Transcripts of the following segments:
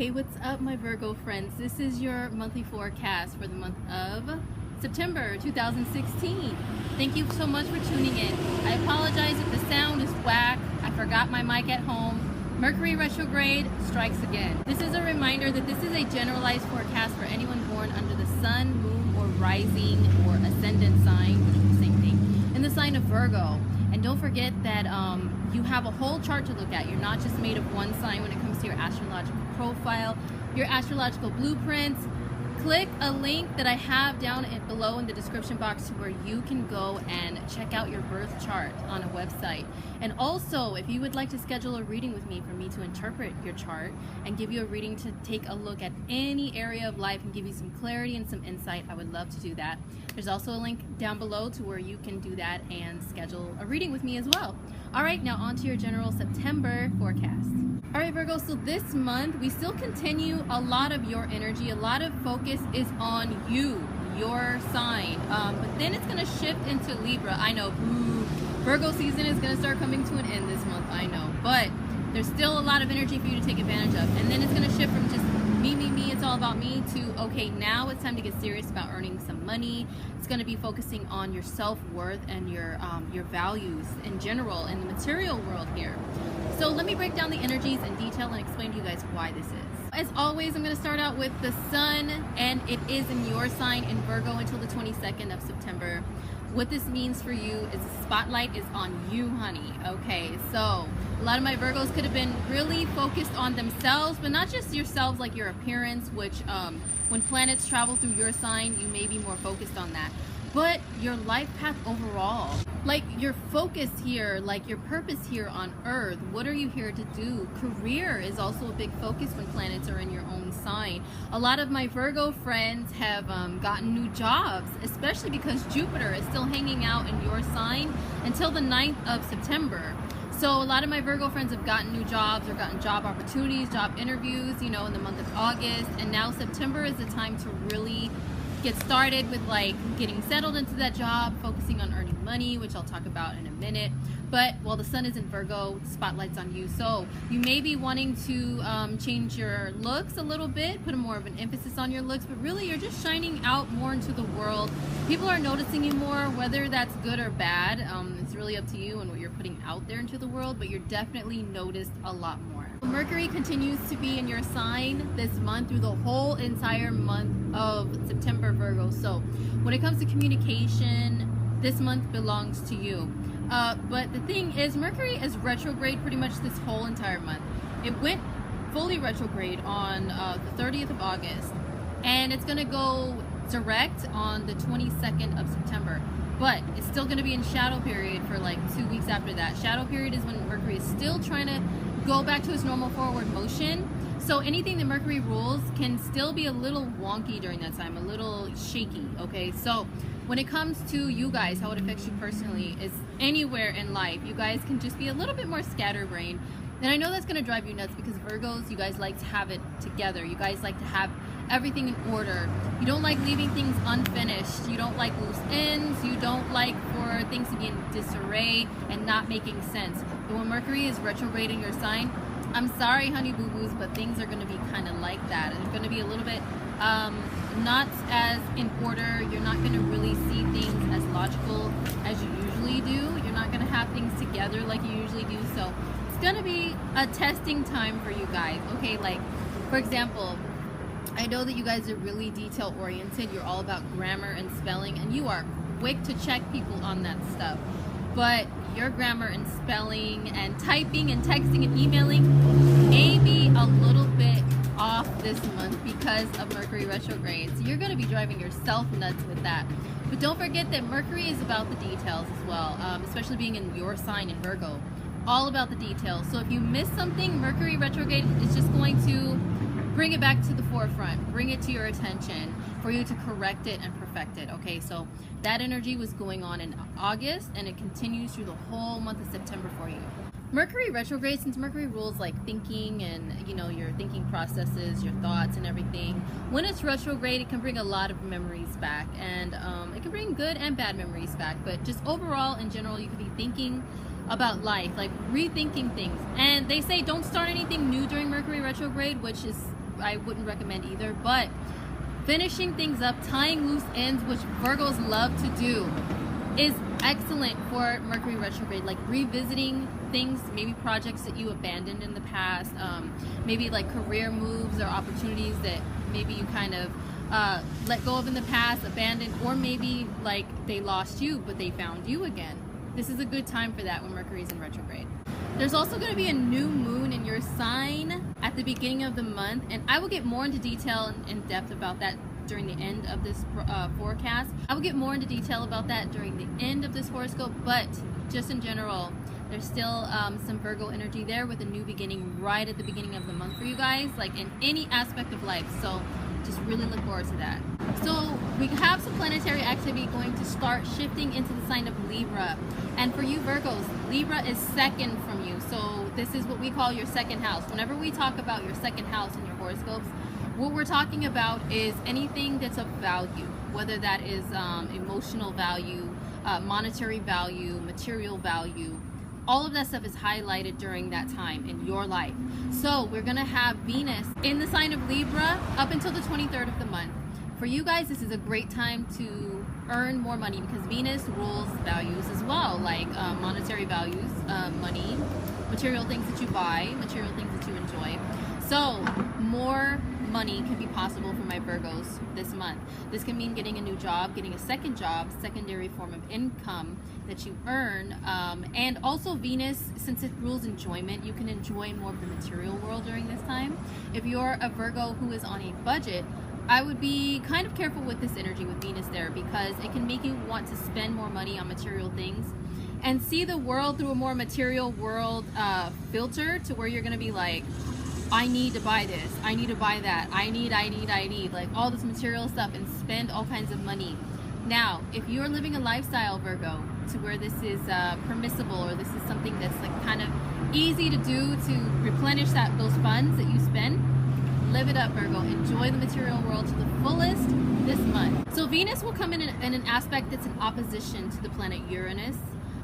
Hey, what's up, my Virgo friends? This is your monthly forecast for the month of September 2016. Thank you so much for tuning in. I apologize if the sound is whack. I forgot my mic at home. Mercury retrograde strikes again. This is a reminder that this is a generalized forecast for anyone born under the sun, moon, or rising or ascendant sign, which is the same thing, in the sign of Virgo. And don't forget that you have a whole chart to look at. You're not just made of one sign when it comes to your astrological profile, your astrological blueprints. Click a link that I have down below in the description box to where you can go and check out your birth chart on a website. And also, if you would like to schedule a reading with me for me to interpret your chart and give you a reading to take a look at any area of life and give you some clarity and some insight, I would love to do that. There's also a link down below to where you can do that and schedule a reading with me as well. All right, now on to your general September forecast. All right, Virgo, so this month we still continue a lot of your energy. A lot of focus is on you, your sign. But then it's going to shift into Libra. I know, Virgo season is going to start coming to an end this month, I know. But there's still a lot of energy for you to take advantage of. And then it's going to shift from just me, it's all about me, to okay, now it's time to get serious about earning some money. It's going to be focusing on your self-worth and your values in general in the material world here. So let me break down the energies in detail and explain to you guys why this is. As always, I'm going to start out with the sun, and it is in your sign in Virgo until the 22nd of September. What this means for you is the spotlight is on you, honey. Okay, so a lot of my Virgos could have been really focused on themselves, but not just yourselves, like your appearance, which when planets travel through your sign, you may be more focused on that. But your life path overall, like your focus here, like your purpose here on Earth, what are you here to do? Career is also a big focus when planets are in your own sign. A lot of my Virgo friends have gotten new jobs, especially because Jupiter is still hanging out in your sign until the 9th of September. So a lot of my Virgo friends have gotten new jobs or gotten job opportunities, job interviews, in the month of August. And now September is the time to really get started with like getting settled into that job, focusing on earning money, which I'll talk about in a minute. But while the sun is in Virgo, the spotlight's on you. So you may be wanting to change your looks a little bit, put more of an emphasis on your looks, but really you're just shining out more into the world. People are noticing you more, whether that's good or bad. It's really up to you and what you're putting out there into the world, but you're definitely noticed a lot more. Mercury continues to be in your sign this month through the whole entire month of September, Virgo. So when it comes to communication, this month belongs to you. But the thing is, Mercury is retrograde pretty much this whole entire month. It went fully retrograde on the 30th of August, and it's going to go direct on the 22nd of September. But it's still going to be in shadow period for like 2 weeks after that. Shadow period is when Mercury is still trying to go back to its normal forward motion. So anything that Mercury rules can still be a little wonky during that time, a little shaky, okay? So when it comes to you guys, how it affects you personally is anywhere in life, you guys can just be a little bit more scatterbrained. And I know that's going to drive you nuts because Virgos, you guys like to have it together. You guys like to have everything in order. You don't like leaving things unfinished. You don't like loose ends. You don't like for things to be in disarray and not making sense. But when Mercury is retrograde in your sign, I'm sorry, honey boo-boos, but things are going to be kind of like that. It's going to be a little bit not as in order. You're not going to really see things as logical as you usually do. You're not going to have things together like you usually do. So it's going to be a testing time for you guys. Okay, like for example, I know that you guys are really detail oriented. You're all about grammar and spelling, and you are quick to check people on that stuff. But your grammar and spelling and typing and texting and emailing may be a little bit off this month because of Mercury retrograde. So you're going to be driving yourself nuts with that. But don't forget that Mercury is about the details as well, especially being in your sign in Virgo. All about the details. So if you miss something, Mercury retrograde is just going to bring it back to the forefront, bring it to your attention for you to correct it and perfect it. Okay, so that energy was going on in August, and it continues through the whole month of September for you. Mercury retrograde, since Mercury rules like thinking and your thinking processes, your thoughts and everything, when it's retrograde it can bring a lot of memories back, and it can bring good and bad memories back, but just overall in general you could be thinking about life, like rethinking things. And they say don't start anything new during Mercury retrograde, which is I wouldn't recommend either. But finishing things up, tying loose ends, which Virgos love to do, is excellent for Mercury retrograde. Like revisiting things, maybe projects that you abandoned in the past, maybe like career moves or opportunities that maybe you kind of let go of in the past, abandoned, or maybe like they lost you but they found you again. This is a good time for that when Mercury's in retrograde. There's also going to be a new moon in your sign at the beginning of the month, and I will get more into detail and in depth about that during the end of this forecast. I will get more into detail about that during the end of this horoscope, but just in general, there's still some Virgo energy there with a new beginning right at the beginning of the month for you guys, like in any aspect of life. So just really look forward to that. So we have some planetary activity going to start shifting into the sign of Libra. And for you Virgos, Libra is second from you. So this is what we call your second house. Whenever we talk about your second house in your horoscopes, what we're talking about is anything that's of value, whether that is emotional value, monetary value, material value. All of that stuff is highlighted during that time in your life. So we're gonna have Venus in the sign of Libra up until the 23rd of the month. For you guys, this is a great time to earn more money because Venus rules values as well, like monetary values, money, material things that you buy, material things that you enjoy. So more money can be possible for my Virgos this month. This can mean getting a new job, getting a second job, secondary form of income that you earn, and also Venus, since it rules enjoyment, you can enjoy more of the material world during this time. If you're a Virgo who is on a budget, I would be kind of careful with this energy with Venus there, because it can make you want to spend more money on material things and see the world through a more material world filter, to where you're going to be like, I need to buy this, I need to buy that, I need, like all this material stuff, and spend all kinds of money. Now, if you're living a lifestyle, Virgo, to where this is permissible, or this is something that's like kind of easy to do to replenish those funds that you spend, live it up, Virgo. Enjoy the material world to the fullest this month. So Venus will come in an aspect that's in opposition to the planet Uranus.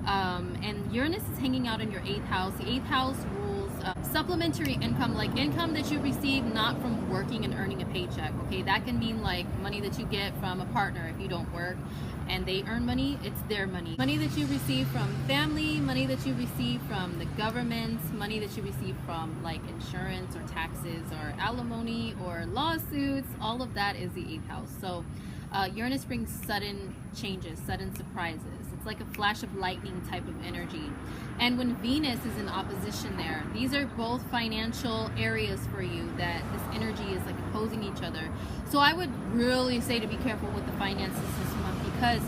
And Uranus is hanging out in your 8th house. The 8th house rules supplementary income, like income that you receive not from working and earning a paycheck. Okay, that can mean like money that you get from a partner if you don't work and they earn money, it's their money. Money that you receive from family, money that you receive from the government, money that you receive from like insurance or taxes or alimony or lawsuits, all of that is the 8th house. So Uranus brings sudden changes, sudden surprises. It's like a flash of lightning type of energy. And when Venus is in opposition there, these are both financial areas for you that this energy is like opposing each other. So I would really say to be careful with the finances this month, because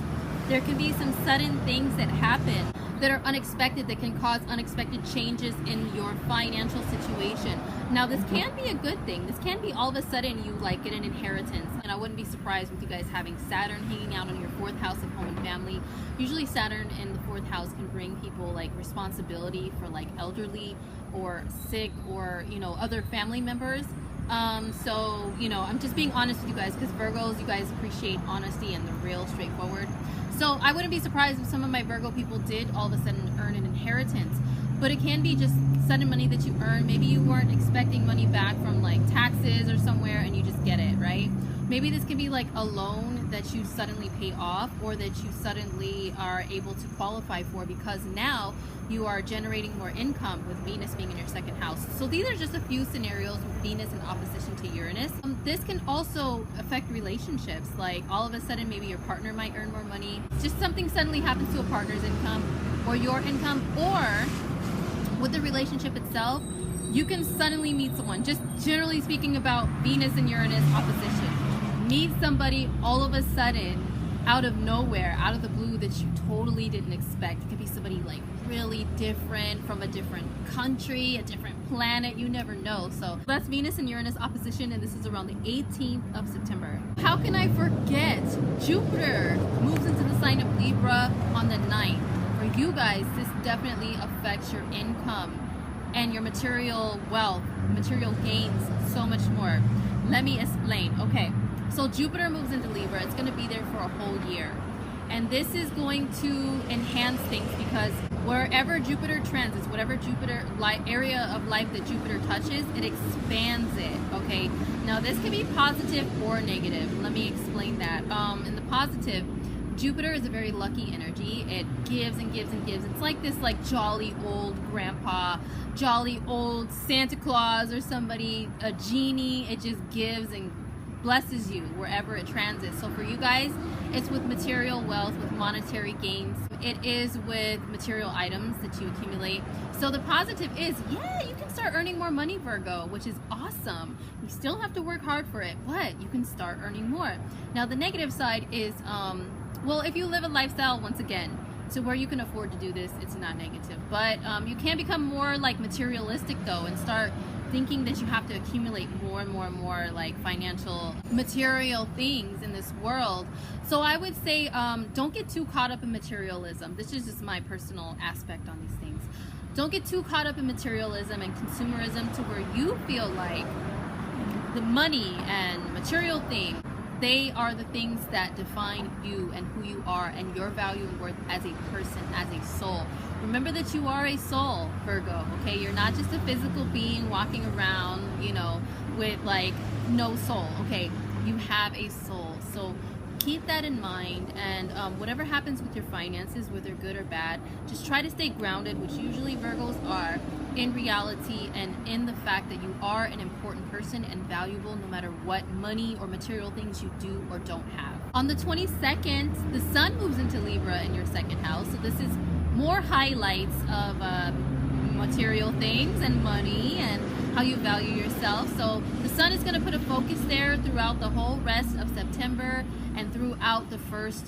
there can be some sudden things that happen that are unexpected, that can cause unexpected changes in your financial situation. Now this can be a good thing. This can be all of a sudden you like get an inheritance, and I wouldn't be surprised with you guys having Saturn hanging out on your 4th house of home and family. Usually Saturn in the 4th house can bring people like responsibility for like elderly or sick or, you know, other family members. So, you know, I'm just being honest with you guys, because Virgos, you guys appreciate honesty and the real, straightforward. So I wouldn't be surprised if some of my Virgo people did all of a sudden earn an inheritance, but it can be just sudden money that you earn. Maybe you weren't expecting money back from like taxes or somewhere and you just get it, right? Maybe this can be like a loan that you suddenly pay off, or that you suddenly are able to qualify for because now you are generating more income with Venus being in your 2nd house. So these are just a few scenarios with Venus in opposition to Uranus. This can also affect relationships. Like all of a sudden, maybe your partner might earn more money. Just something suddenly happens to a partner's income or your income, or with the relationship itself, you can suddenly meet someone. Just generally speaking about Venus and Uranus opposition. Meet somebody all of a sudden out of nowhere, out of the blue, that you totally didn't expect. It could be somebody like really different, from a different country, a different planet, you never know. So that's Venus and Uranus opposition, and this is around the 18th of September. How can I forget? Jupiter moves into the sign of Libra on the 9th. For you guys, this definitely affects your income and your material wealth, material gains, so much more. Let me explain. Okay, so Jupiter moves into Libra. It's going to be there for a whole year. And this is going to enhance things, because wherever Jupiter transits, whatever Jupiter area of life that Jupiter touches, it expands it, okay? Now this can be positive or negative. Let me explain that. In the positive, Jupiter is a very lucky energy. It gives and gives and gives. It's like this jolly old grandpa, jolly old Santa Claus or somebody, a genie. It just gives and blesses you wherever it transits. So for you guys, it's with material wealth, with monetary gains. It is with material items that you accumulate. So the positive is, yeah, you can start earning more money, Virgo, which is awesome. You still have to work hard for it, but you can start earning more. Now the negative side is, well, if you live a lifestyle, once again, to where you can afford to do this, it's not negative. But you can become more materialistic though, and start thinking that you have to accumulate more and more and more financial material things in this world. So I would say don't get too caught up in materialism. This is just my personal aspect on these things. Don't get too caught up in materialism and consumerism to where you feel like the money and material thing, they are the things that define you and who you are and your value and worth as a person, as a soul. Remember that you are a soul, Virgo, okay? You're not just a physical being walking around, with no soul, okay? You have a soul. So keep that in mind, and whatever happens with your finances, whether good or bad, just try to stay grounded, which usually Virgos are, in reality and in the fact that you are an important person and valuable no matter what money or material things you do or don't have. On the 22nd, the sun moves into Libra in your second house, so this is more highlights of material things and money and how you value yourself. So the sun is going to put a focus there throughout the whole rest of September and throughout the first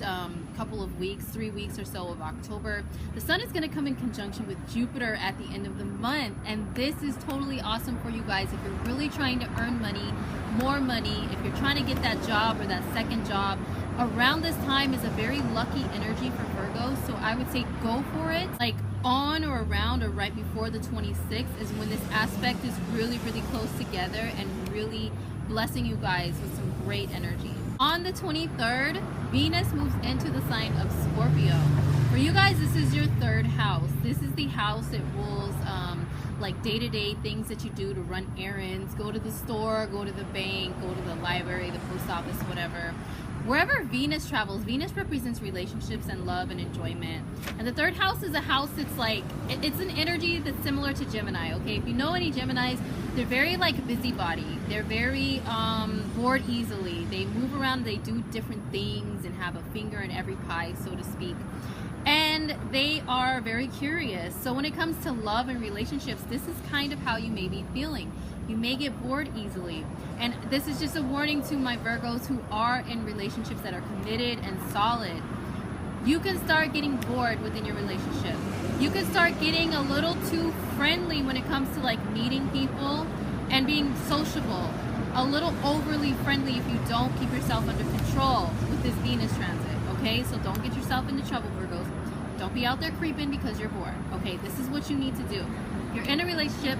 couple of weeks, 3 weeks or so of October. The sun is going to come in conjunction with Jupiter at the end of the month, and this is totally awesome for you guys if you're really trying to earn money, more money, if you're trying to get that job or that second job. Around this time is a very lucky energy for Virgo, so I would say go for it. On or around or right before the 26th is when this aspect is really, really close together and really blessing you guys with some great energy. On the 23rd, Venus moves into the sign of Scorpio. For you guys, this is your third house. This is the house that rules day-to-day things that you do to run errands, go to the store, go to the bank, go to the library, the post office, whatever. Wherever Venus travels, Venus represents relationships and love and enjoyment. And the third house is a house that's it's an energy that's similar to Gemini, okay? If you know any Geminis, they're very busybody. They're very bored easily. They move around, they do different things and have a finger in every pie, so to speak. And they are very curious. So when it comes to love and relationships, this is kind of how you may be feeling. You may get bored easily. And this is just a warning to my Virgos who are in relationships that are committed and solid. You can start getting bored within your relationship. You can start getting a little too friendly when it comes to meeting people and being sociable. A little overly friendly if you don't keep yourself under control with this Venus transit. Okay, so don't get yourself into trouble, Virgos. Don't be out there creeping because you're bored. Okay, this is what you need to do. You're in a relationship.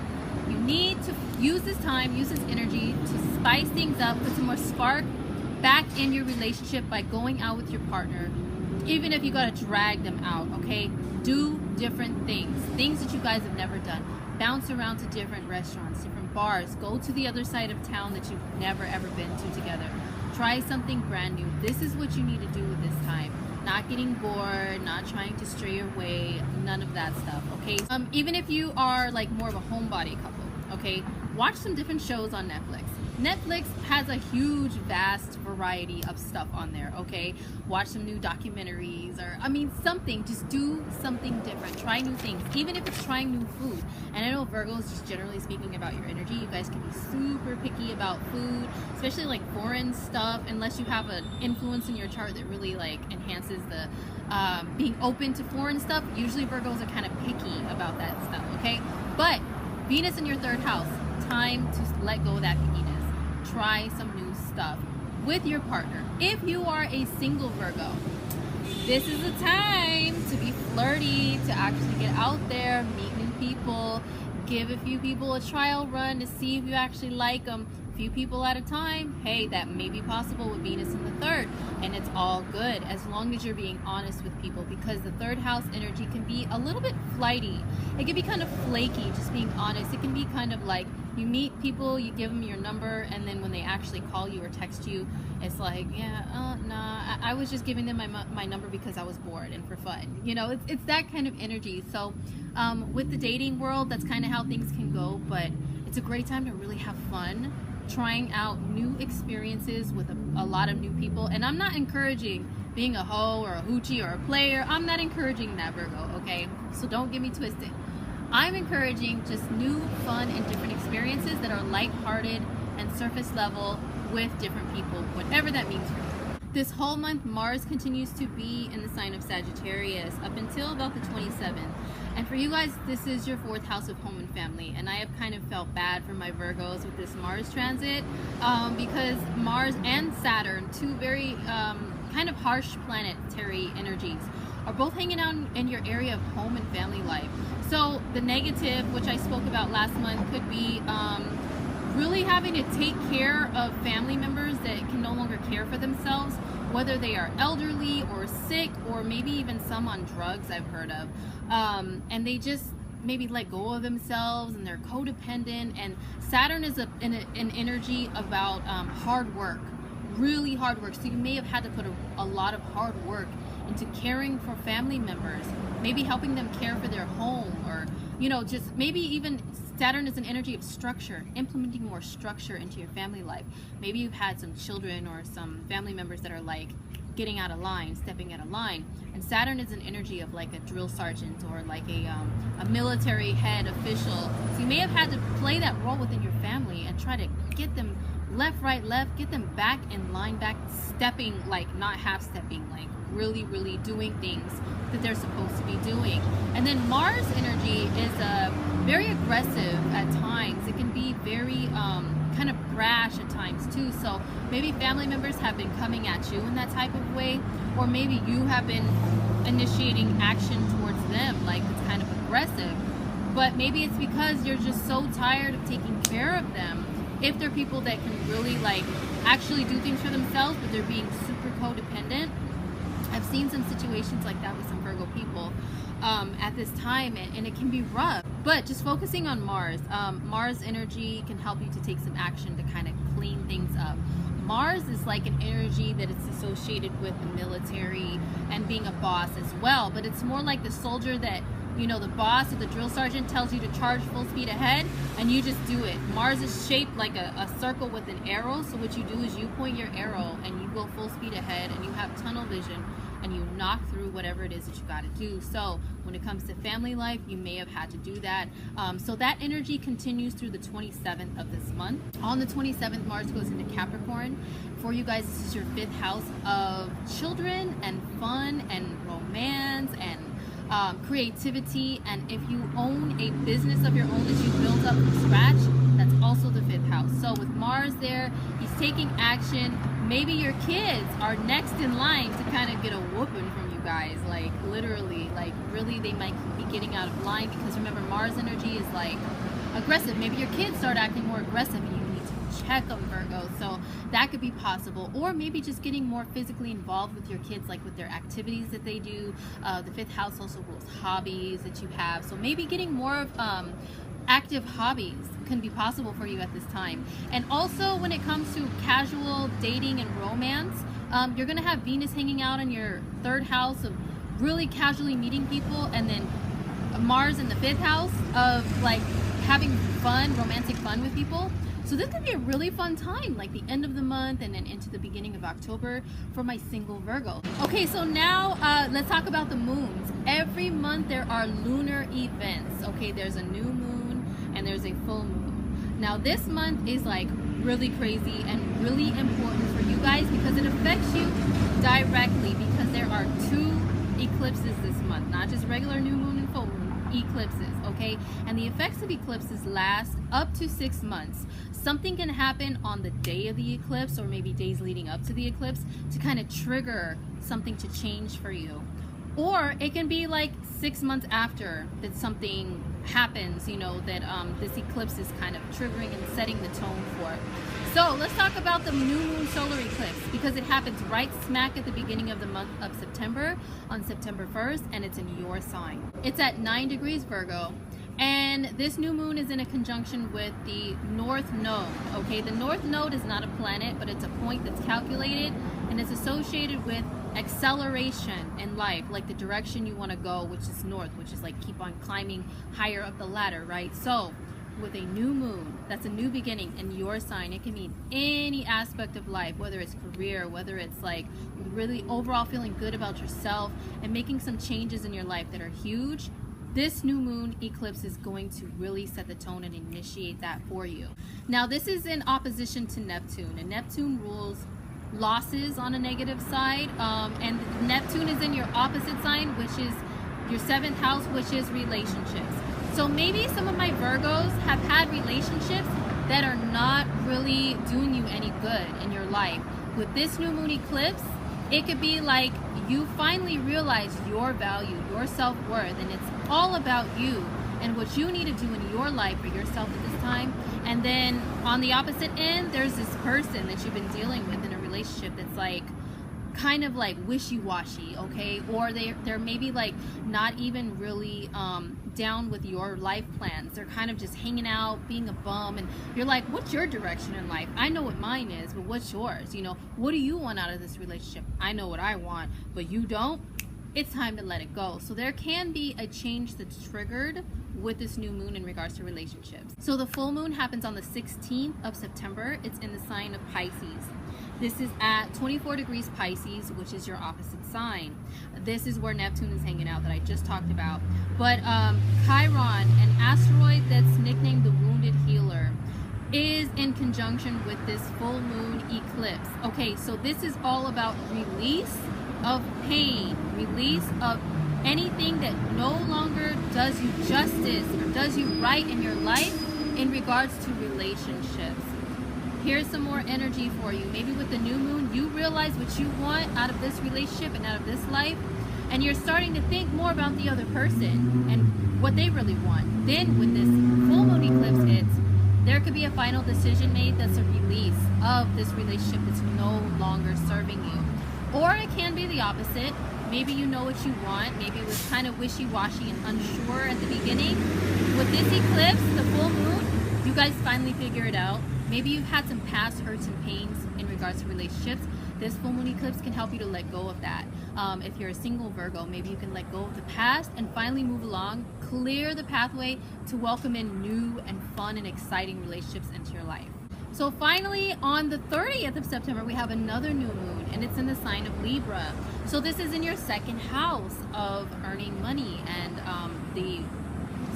You need to use this time, use this energy to spice things up, put some more spark back in your relationship by going out with your partner, even if you gotta drag them out, okay? Do different things that you guys have never done. Bounce around to different restaurants, different bars. Go to the other side of town that you've never ever been to together. Try something brand new. This is what you need to do with this time. Not getting bored, not trying to stray away, none of that stuff, okay? Even if you are more of a homebody couple, okay? Watch some different shows on Netflix. Netflix has a huge, vast variety of stuff on there, okay? Watch some new documentaries or, something. Just do something different. Try new things, even if it's trying new food. And I know Virgos, just generally speaking about your energy, you guys can be super picky about food, especially foreign stuff, unless you have an influence in your chart that really enhances the being open to foreign stuff. Usually Virgos are kind of picky about that stuff, okay? But Venus in your third house, time to let go of that pickiness. Try some new stuff with your partner. If you are a single Virgo, this is the time to be flirty, to actually get out there, meet new people, give a few people a trial run to see if you actually like them. A few people at a time, hey, that may be possible with Venus in the third, and it's all good as long as you're being honest with people, because the third house energy can be a little bit flighty. It can be kind of flaky, just being honest. It can be kind of You meet people, you give them your number, and then when they actually call you or text you, it's like, yeah, nah, I was just giving them my number because I was bored and for fun. You know, it's that kind of energy. So with the dating world, that's kind of how things can go, but it's a great time to really have fun, trying out new experiences with a lot of new people. And I'm not encouraging being a hoe or a hoochie or a player. I'm not encouraging that, Virgo, okay? So don't get me twisted. I'm encouraging just new, fun, and different experiences that are lighthearted and surface level with different people, whatever that means for you. This whole month, Mars continues to be in the sign of Sagittarius up until about the 27th. And for you guys, this is your 4th house of home and family. And I have kind of felt bad for my Virgos with this Mars transit because Mars and Saturn, two very kind of harsh planetary energies, are both hanging out in your area of home and family life. So the negative, which I spoke about last month, could be really having to take care of family members that can no longer care for themselves, whether they are elderly or sick or maybe even some on drugs I've heard of. And they just maybe let go of themselves and they're codependent. And Saturn is an energy about hard work, really hard work. So you may have had to put a lot of hard work into caring for family members, maybe helping them care for their home, or, you know, just maybe even Saturn is an energy of structure, implementing more structure into your family life. Maybe you've had some children or some family members that are like getting out of line, stepping out of line. And Saturn is an energy of like a drill sergeant or like a military head official. So you may have had to play that role within your family and try to get them left, right, left, get them back in line, back stepping, like not half stepping, like really, really doing things that they're supposed to be doing. And then Mars energy is very aggressive at times. It can be very kind of brash at times too. So maybe family members have been coming at you in that type of way, or maybe you have been initiating action towards them, like it's kind of aggressive. But maybe it's because you're just so tired of taking care of them. If they're people that can really like actually do things for themselves, but they're being super codependent. I've seen some situations like that with some Virgo people at this time, and it can be rough. But just focusing on Mars, Mars energy can help you to take some action to kind of clean things up. Mars is like an energy that is associated with the military and being a boss as well, but it's more like the soldier that, you know, the boss or the drill sergeant tells you to charge full speed ahead and you just do it. Mars is shaped like a circle with an arrow, so what you do is you point your arrow and you go full speed ahead and you have tunnel vision and you knock through whatever it is that you got to do. So when it comes to family life, you may have had to do that. So that energy continues through the 27th of this month. On the 27th, Mars goes into Capricorn. For you guys, this is your 5th house of children and fun and romance and creativity. And if you own a business of your own that you built up from scratch, that's also the 5th house. So with Mars there, he's taking action. Maybe your kids are next in line to kind of get a whooping from you guys, like literally, like really they might be getting out of line, because remember, Mars energy is like aggressive. Maybe your kids start acting more aggressive and you need to check them, Virgo. So that could be possible. Or maybe just getting more physically involved with your kids, like with their activities that they do. The 5th house also rules hobbies that you have. So maybe getting more of active hobbies can be possible for you at this time. And also when it comes to casual dating and romance, you're going to have Venus hanging out in your 3rd house of really casually meeting people, and then Mars in the 5th house of like having fun, romantic fun with people. So this could be a really fun time, like the end of the month and then into the beginning of October for my single Virgo. Okay, so now let's talk about the moons. Every month there are lunar events. Okay, there's a new moon and there's a full moon. Now this month is like really crazy and really important for you guys because it affects you directly, because there are 2 eclipses this month, not just regular new moon and full moon, eclipses, okay? And the effects of eclipses last up to 6 months. Something can happen on the day of the eclipse or maybe days leading up to the eclipse to kind of trigger something to change for you. Or it can be like 6 months after that something happens, you know, that this eclipse is kind of triggering and setting the tone for. So let's talk about the new moon solar eclipse, because it happens right smack at the beginning of the month of September, on September 1st, and it's in your sign. It's at 9 degrees Virgo, And this new moon is in a conjunction with the North Node. Okay, the North Node is not a planet, but it's a point that's calculated and it's associated with acceleration in life, like the direction you want to go, which is north, which is like keep on climbing higher up the ladder, right? So with a new moon, that's a new beginning in your sign. It can mean any aspect of life, whether it's career, whether it's like really overall feeling good about yourself and making some changes in your life that are huge. This new moon eclipse is going to really set the tone and initiate that for you. Now, this is in opposition to Neptune, and Neptune rules losses on a negative side, and Neptune is in your opposite sign, which is your 7th house, which is relationships. So maybe some of my Virgos have had relationships that are not really doing you any good in your life. With this new moon eclipse, it could be like you finally realize your value, your self-worth, and it's all about you and what you need to do in your life for yourself at this time. And then on the opposite end, there's this person that you've been dealing with in a relationship that's like kind of like wishy-washy, okay? Or they're maybe like not even really down with your life plans. They're kind of just hanging out, being a bum, and you're like, what's your direction in life? I know what mine is, but what's yours? You know, what do you want out of this relationship? I know what I want, but you don't. It's time to let it go. So there can be a change that's triggered with this new moon in regards to relationships. So the full moon happens on the 16th of September. It's in the sign of Pisces. This is at 24 degrees Pisces, which is your opposite sign. This is where Neptune is hanging out that I just talked about. But Chiron, an asteroid that's nicknamed the Wounded Healer, is in conjunction with this full moon eclipse. Okay, so this is all about release of pain, release of anything that no longer does you justice or does you right in your life in regards to relationships. Here's some more energy for you. Maybe with the new moon, you realize what you want out of this relationship and out of this life, and you're starting to think more about the other person and what they really want. Then with this full moon eclipse hits, there could be a final decision made that's a release of this relationship that's no longer serving you. Or it can be the opposite. Maybe you know what you want. Maybe it was kind of wishy-washy and unsure at the beginning. With this eclipse, the full moon, you guys finally figure it out. Maybe you've had some past hurts and pains in regards to relationships. This full moon eclipse can help you to let go of that. If you're a single Virgo, maybe you can let go of the past and finally move along, clear the pathway to welcome in new and fun and exciting relationships into your life. So finally, on the 30th of September, we have another new moon, and it's in the sign of Libra. So this is in your 2nd house of earning money and the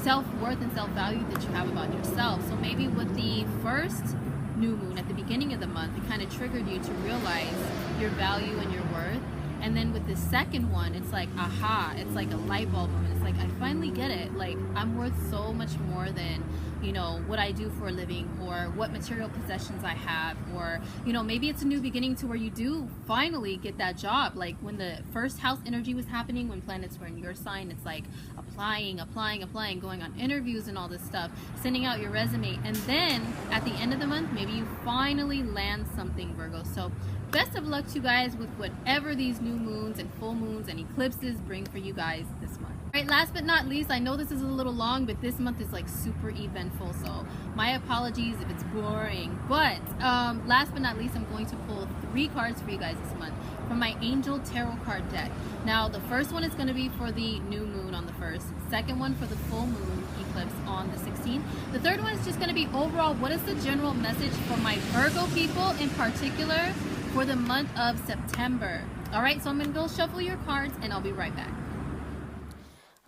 self-worth and self-value that you have about yourself. So maybe with the first new moon at the beginning of the month, it kind of triggered you to realize your value and your worth. And then with the second one, it's like, aha, it's like a light bulb moment. It's like, I finally get it. Like, I'm worth so much more than, you know, what I do for a living or what material possessions I have. Or, you know, maybe it's a new beginning to where you do finally get that job. Like when the first house energy was happening, when planets were in your sign, it's like applying, going on interviews and all this stuff, sending out your resume. And then at the end of the month, maybe you finally land something, Virgo. So best of luck to you guys with whatever these new moons and full moons and eclipses bring for you guys this month. All right, last but not least, I know this is a little long, but this month is like super eventful, so my apologies if it's boring. But last but not least, I'm going to pull 3 cards for you guys this month from my Angel Tarot card deck. Now, the first one is going to be for the new moon on the 1st, second one for the full moon eclipse on the 16th. The third one is just going to be overall, what is the general message for my Virgo people in particular for the month of September. All right, so I'm going to go shuffle your cards and I'll be right back.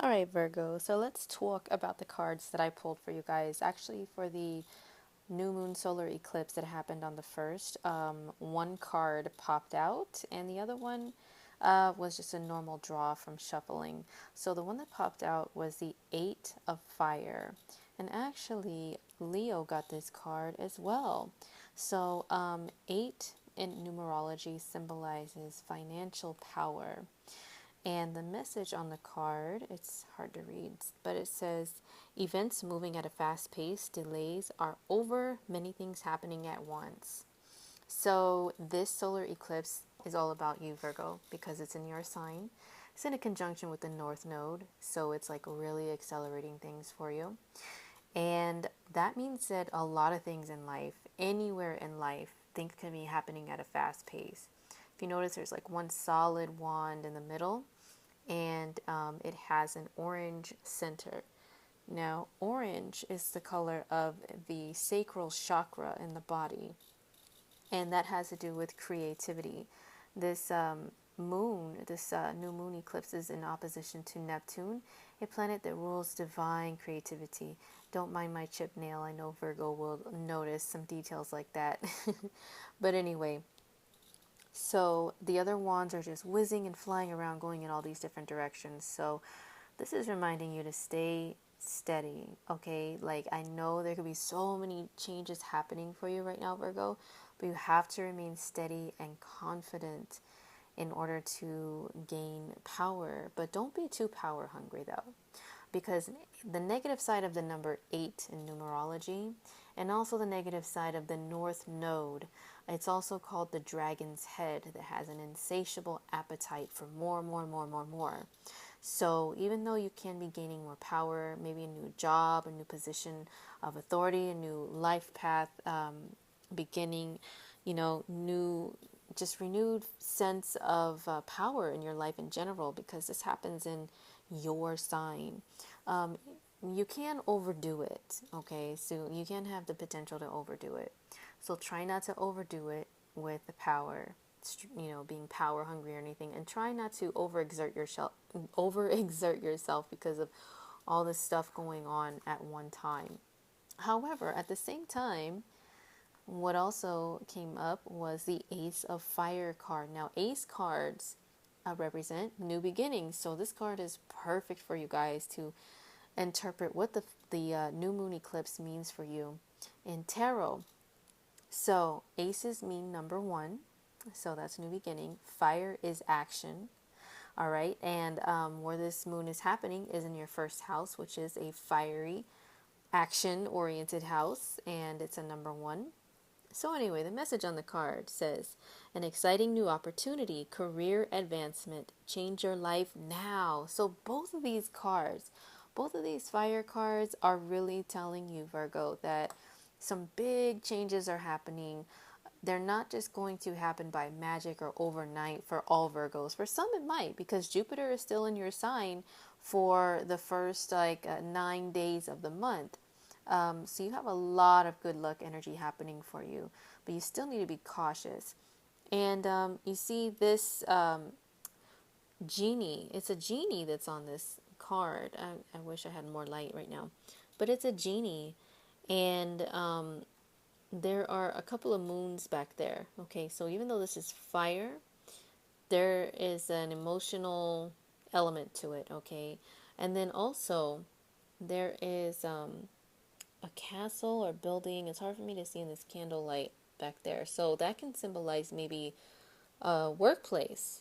All right, Virgo, so let's talk about the cards that I pulled for you guys. Actually, for the new moon solar eclipse that happened on the 1st, one card popped out and the other one was just a normal draw from shuffling. So the one that popped out was the 8 of Fire. And actually, Leo got this card as well. So 8 in numerology symbolizes financial power. And the message on the card, it's hard to read, but it says, events moving at a fast pace, delays are over, many things happening at once. So this solar eclipse is all about you, Virgo, because it's in your sign. It's in a conjunction with the North Node, so it's like really accelerating things for you. And that means that a lot of things in life, anywhere in life, things can be happening at a fast pace. If you notice, there's like one solid wand in the middle, and it has an orange center. Now, orange is the color of the sacral chakra in the body, and that has to do with creativity. This this new moon eclipse is in opposition to Neptune, a planet that rules divine creativity. Don't mind my chip nail. I know Virgo will notice some details like that. But anyway, so the other wands are just whizzing and flying around, going in all these different directions. So this is reminding you to stay steady, okay? Like, I know there could be so many changes happening for you right now, Virgo, but you have to remain steady and confident in order to gain power. But don't be too power hungry, though, because the negative side of the number 8 in numerology, and also the negative side of the North Node, it's also called the dragon's head, that has an insatiable appetite for more, more, more, more, more. So even though you can be gaining more power, maybe a new job, a new position of authority, a new life path, beginning, new, just renewed sense of power in your life in general, because this happens in your sign. You can overdo it, okay? So you can have the potential to overdo it. So try not to overdo it with the power, being power hungry or anything, and try not to overexert yourself because of all this stuff going on at one time. However, at the same time, what also came up was the Ace of Fire card. Now, Ace cards represent new beginnings, so this card is perfect for you guys to interpret what the new moon eclipse means for you in tarot. So aces mean number 1, so that's new beginning. Fire is action. All right, and where this moon is happening is in your first house, which is a fiery, action-oriented house, and it's a number 1. So anyway, the message on the card says, an exciting new opportunity, career advancement, change your life now. So both of these cards, both of these fire cards are really telling you, Virgo, that some big changes are happening. They're not just going to happen by magic or overnight for all Virgos. For some it might, because Jupiter is still in your sign for the first 9 days of the month. So you have a lot of good luck energy happening for you, but you still need to be cautious. And you see this genie. It's a genie that's on this card. I wish I had more light right now, but it's a genie, and there are a couple of moons back there. Okay, so even though this is fire, there is an emotional element to it. Okay, and then also there is a castle or building. It's hard for me to see in this candlelight back there. So that can symbolize maybe a workplace.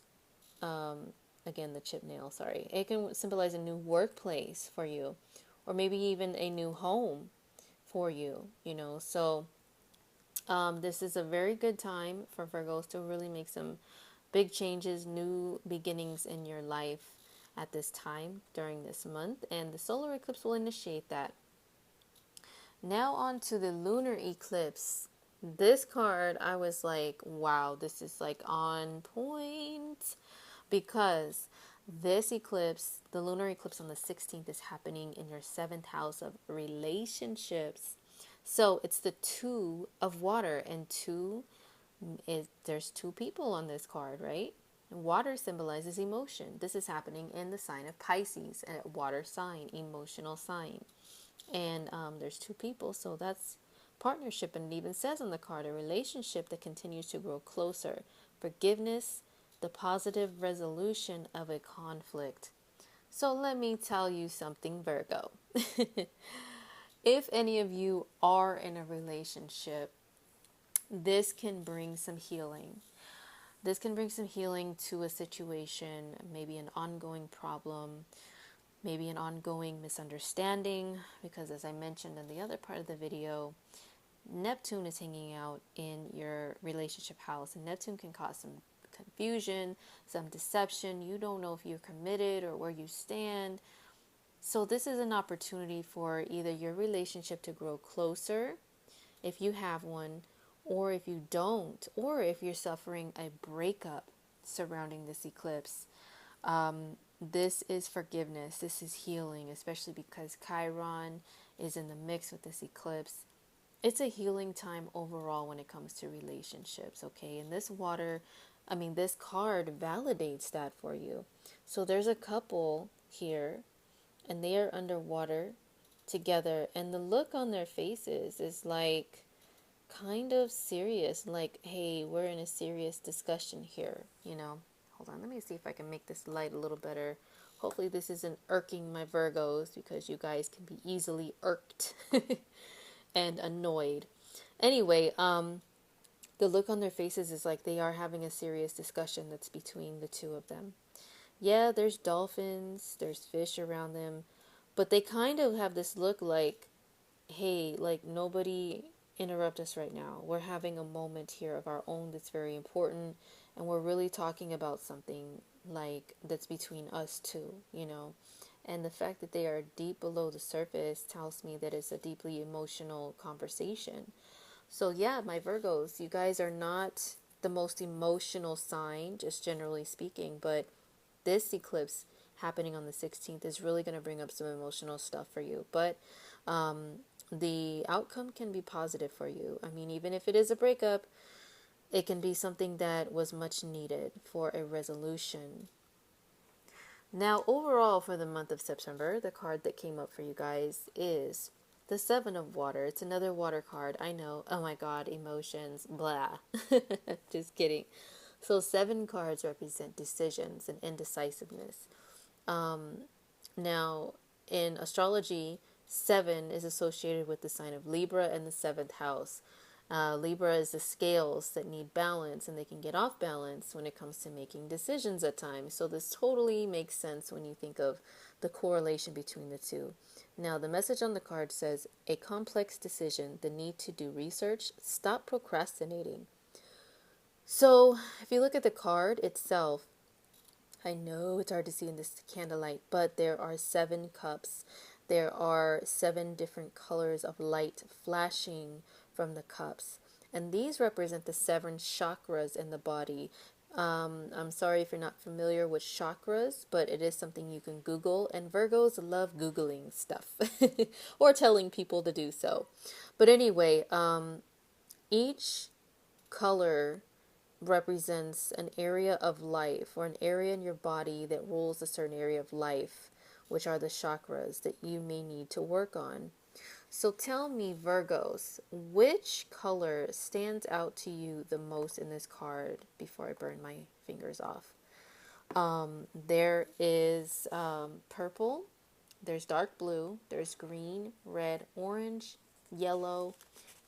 Again, the chip nail, sorry. It can symbolize a new workplace for you, or maybe even a new home for you, So this is a very good time for Virgos to really make some big changes, new beginnings in your life at this time during this month, and the solar eclipse will initiate that. Now on to the lunar eclipse. This card, I was like, wow, this is like on point, because this eclipse, the lunar eclipse on the 16th, is happening in your 7th house of relationships. So it's the 2 of water, and there's 2 people on this card, right? Water symbolizes emotion. This is happening in the sign of Pisces, a water sign, emotional sign. And there's 2 people, so that's partnership. And it even says on the card, a relationship that continues to grow closer, forgiveness, the positive resolution of a conflict. So let me tell you something, Virgo. If any of you are in a relationship, this can bring some healing. This can bring some healing to a situation, maybe an ongoing problem, maybe an ongoing misunderstanding, because as I mentioned in the other part of the video, Neptune is hanging out in your relationship house, and Neptune can cause some confusion, some deception. You don't know if you're committed or where you stand. So this is an opportunity for either your relationship to grow closer, if you have one, or if you don't, or if you're suffering a breakup surrounding this eclipse. This is forgiveness. This is healing, especially because Chiron is in the mix with this eclipse. It's a healing time overall when it comes to relationships, okay? And this card validates that for you. So there's a couple here, and they are underwater together, and the look on their faces is like kind of serious, like, hey, we're in a serious discussion here, you know. Hold on, let me see if I can make this light a little better. Hopefully this isn't irking my Virgos, because you guys can be easily irked and annoyed. Anyway, the look on their faces is like they are having a serious discussion that's between the two of them. Yeah, there's dolphins, there's fish around them, but they kind of have this look like, hey, like, nobody interrupt us right now. We're having a moment here of our own that's very important, and we're really talking about something like that's between us two, you know. And the fact that they are deep below the surface tells me that it's a deeply emotional conversation. So yeah, my Virgos, you guys are not the most emotional sign, just generally speaking, but this eclipse happening on the 16th is really going to bring up some emotional stuff for you. But the outcome can be positive for you. I mean, even if it is a breakup, it can be something that was much needed for a resolution. Now, overall for the month of September, the card that came up for you guys is the Seven of Water. It's another water card. I know. Oh my God, emotions. Blah. Just kidding. So 7 cards represent decisions and indecisiveness. Now, in astrology, 7 is associated with the sign of Libra and the 7th house. Libra is the scales that need balance, and they can get off balance when it comes to making decisions at times. So this totally makes sense when you think of the correlation between the two. Now, the message on the card says, a complex decision, the need to do research, stop procrastinating. So if you look at the card itself, I know it's hard to see in this candlelight, but there are 7 cups. There are 7 different colors of light flashing from the cups. And these represent the 7 chakras in the body. I'm sorry if you're not familiar with chakras, but it is something you can Google. And Virgos love Googling stuff or telling people to do so. But anyway, each color represents an area of life, or an area in your body that rules a certain area of life, which are the chakras that you may need to work on. So tell me, Virgos, which color stands out to you the most in this card before I burn my fingers off? There is purple, there's dark blue, there's green, red, orange, yellow,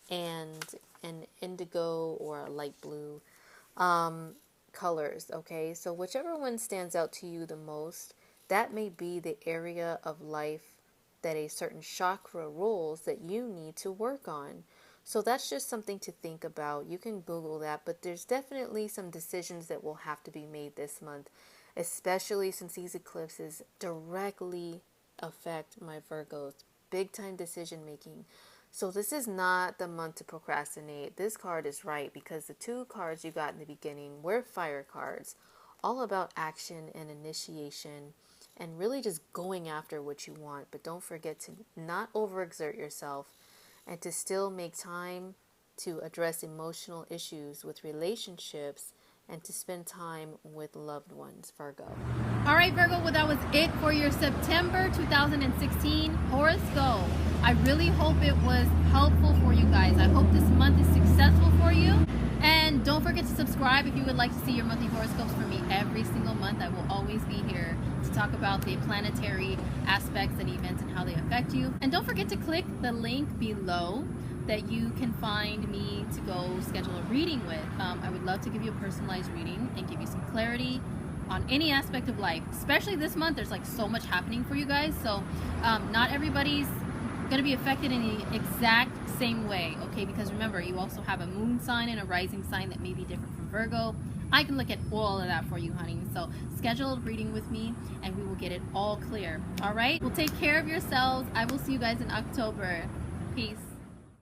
and an indigo or a light blue colors. Okay, so whichever one stands out to you the most, that may be the area of life that a certain chakra rules that you need to work on. So that's just something to think about. You can Google that, but there's definitely some decisions that will have to be made this month, especially since these eclipses directly affect my Virgos. Big time decision making. So this is not the month to procrastinate. This card is right, because the 2 cards you got in the beginning were fire cards, all about action and initiation, and really just going after what you want. But don't forget to not overexert yourself, and to still make time to address emotional issues with relationships, and to spend time with loved ones, Virgo. All right, Virgo, well, that was it for your September 2016 horoscope. I really hope it was helpful for you guys. I hope this month is successful for you. And don't forget to subscribe if you would like to see your monthly horoscopes from me every single month. I will always be here to talk about the planetary aspects and events and how they affect you. And don't forget to click the link below that you can find me to go schedule a reading with. I would love to give you a personalized reading and give you some clarity on any aspect of life. Especially this month, there's like so much happening for you guys. So not everybody's going to be affected in the exact same way, okay? Because remember, you also have a moon sign and a rising sign that may be different from Virgo. I can look at all of that for you, honey. So schedule a reading with me and we will get it all clear. All right? Well, take care of yourselves. I will see you guys in October. Peace.